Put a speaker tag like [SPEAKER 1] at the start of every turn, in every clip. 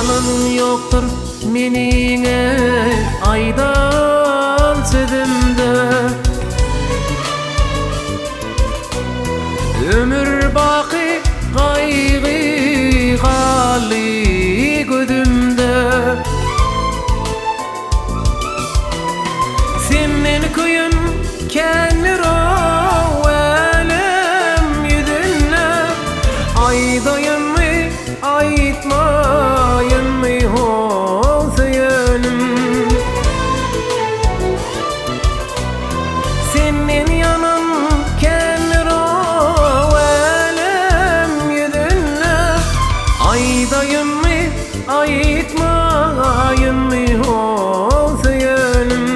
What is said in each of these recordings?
[SPEAKER 1] Yalan yoktur menine aydan sözümde. Ömür baki gaygı hali gözümde. Senin kuyun kendir o elem yüzüne. Aydayın mı aytmayın mı olsa yönüm. Senin yanın kendir o elem yüzüne. Aydayın mı aytmayın mı olsa yönüm.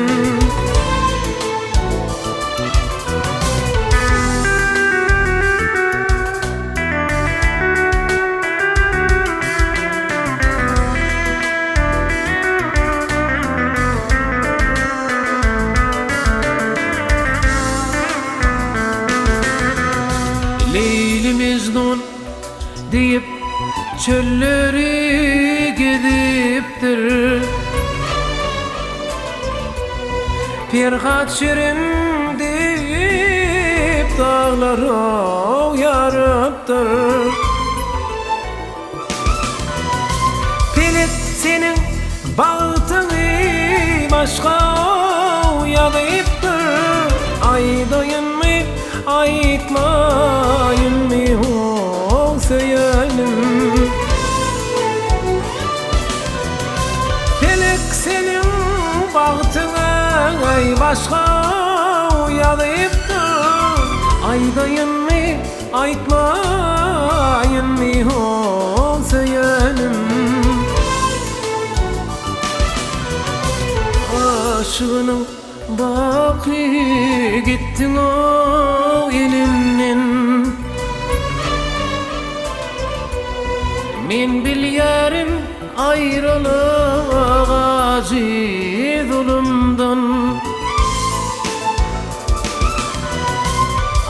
[SPEAKER 1] Leyli Mecnun deyip çölleri gidiptir. Ferhat Şirin deyip dağları yarıptır. Pelet senin bağıtını başka yadayıptır. Aydayın mı aytmayın mı olsa yönüm. Pelek senin bahtına başka uyadayıptır. Aydayın mı aytmayın mı olsa yönüm. Aşığının baki gittin o elimden. Men bilyerim ayrılık acı zulümden.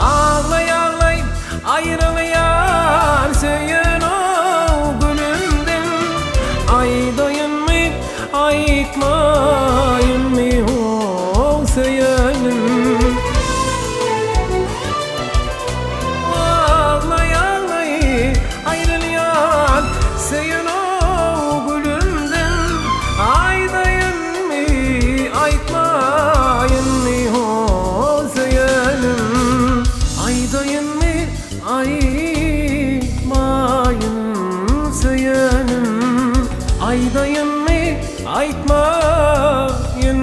[SPEAKER 1] Ağlay ağlay ayrılıyar söyün o gülümden. Aydayın mı aytmayın mı olsa yönüm. Ağlay ağlay ayrılıyar söyün o gülümden. Aydayın mı aytmayın mı olsa yönüm. Aydayın mı aytmayın yönüm. Aydayın mı aytmayın